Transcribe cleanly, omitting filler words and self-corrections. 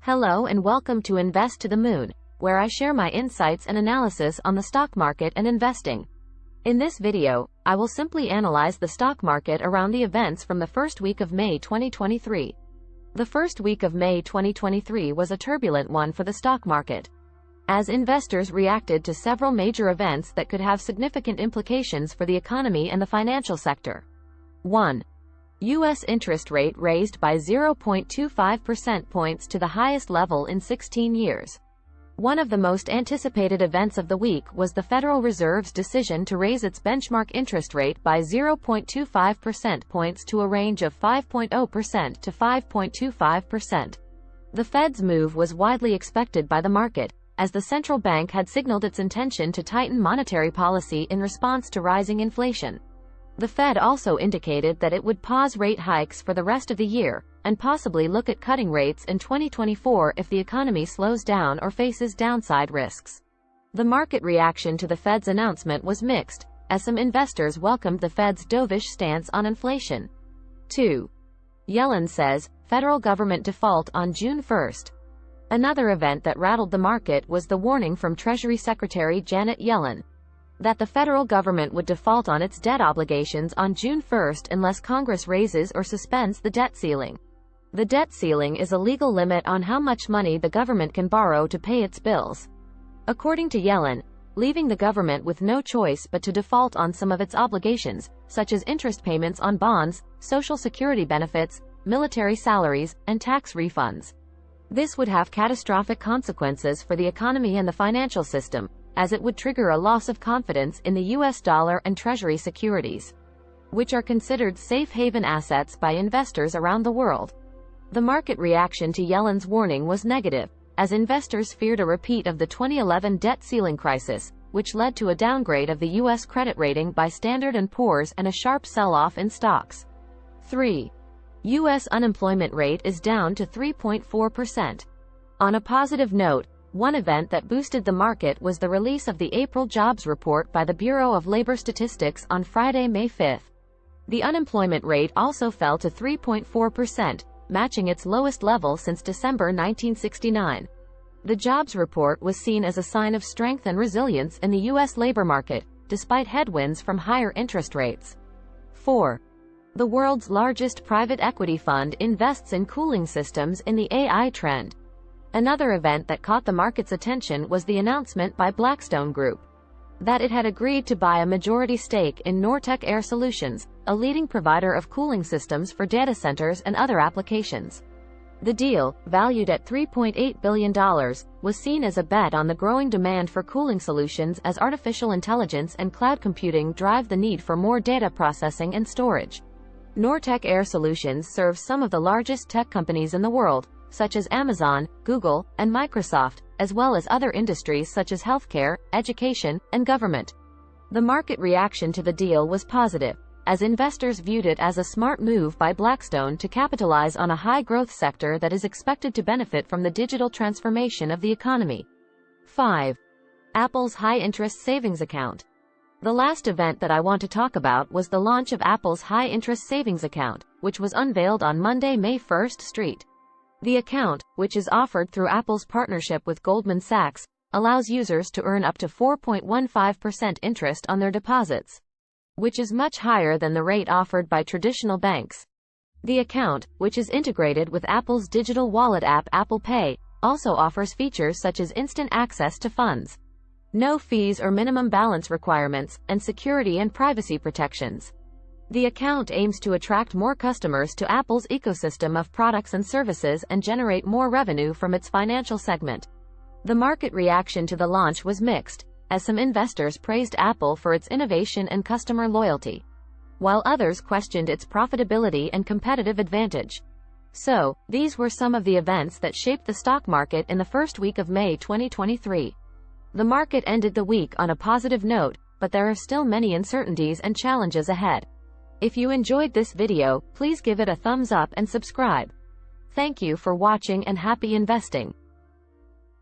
Hello and welcome to Invest to the Moon, where I share my insights and analysis on the stock market and investing. In this video, I will simply analyze the stock market around the events from the first week of May 2023. The first week of May 2023 was a turbulent one for the stock market, as investors reacted to several major events that could have significant implications for the economy and the financial sector. 1. U.S. interest rate raised by 0.25 percentage points to the highest level in 16 years. One of the most anticipated events of the week was the Federal Reserve's decision to raise its benchmark interest rate by 0.25 percentage points to a range of 5.0% to 5.25%. The Fed's move was widely expected by the market, as the central bank had signaled its intention to tighten monetary policy in response to rising inflation. The Fed also indicated that it would pause rate hikes for the rest of the year, and possibly look at cutting rates in 2024 if the economy slows down or faces downside risks. The market reaction to the Fed's announcement was mixed, as some investors welcomed the Fed's dovish stance on inflation. 2. Yellen says, federal government default on June 1. Another event that rattled the market was the warning from Treasury Secretary Janet Yellen that the federal government would default on its debt obligations on June 1 unless Congress raises or suspends the debt ceiling. The debt ceiling is a legal limit on how much money the government can borrow to pay its bills. According to Yellen, leaving the government with no choice but to default on some of its obligations, such as interest payments on bonds, Social Security benefits, military salaries, and tax refunds. This would have catastrophic consequences for the economy and the financial system, as it would trigger a loss of confidence in the U.S. dollar and Treasury securities, which are considered safe haven assets by investors around the world. The market reaction to Yellen's warning was negative, as investors feared a repeat of the 2011 debt ceiling crisis, which led to a downgrade of the U.S. credit rating by Standard & Poor's and a sharp sell-off in stocks. 3. U.S. unemployment rate is down to 3.4%. On a positive note, one event that boosted the market was the release of the April jobs report by the Bureau of Labor Statistics on Friday, May 5. The unemployment rate also fell to 3.4%, matching its lowest level since December 1969. The jobs report was seen as a sign of strength and resilience in the U.S. labor market, despite headwinds from higher interest rates. 4. The world's largest private equity fund invests in cooling systems in the AI trend. Another event that caught the market's attention was the announcement by Blackstone Group that it had agreed to buy a majority stake in Nortech Air Solutions, a leading provider of cooling systems for data centers and other applications. The deal, valued at $3.8 billion, was seen as a bet on the growing demand for cooling solutions as artificial intelligence and cloud computing drive the need for more data processing and storage. Nortech Air Solutions serves some of the largest tech companies in the world, such as Amazon, Google, and Microsoft, as well as other industries such as healthcare, education, and government. The market reaction to the deal was positive, as investors viewed it as a smart move by Blackstone to capitalize on a high-growth sector that is expected to benefit from the digital transformation of the economy. 5. Apple's high-interest savings account. The last event that I want to talk about was the launch of Apple's high-interest savings account, which was unveiled on Monday, May 1 Street. The account, which is offered through Apple's partnership with Goldman Sachs, allows users to earn up to 4.15% interest on their deposits, which is much higher than the rate offered by traditional banks. The account, which is integrated with Apple's digital wallet app Apple Pay, also offers features such as instant access to funds, no fees or minimum balance requirements, and security and privacy protections. The account aims to attract more customers to Apple's ecosystem of products and services and generate more revenue from its financial segment. The market reaction to the launch was mixed, as some investors praised Apple for its innovation and customer loyalty, while others questioned its profitability and competitive advantage. So, these were some of the events that shaped the stock market in the first week of May 2023. The market ended the week on a positive note, but there are still many uncertainties and challenges ahead. If you enjoyed this video, please give it a thumbs up and subscribe. Thank you for watching and happy investing.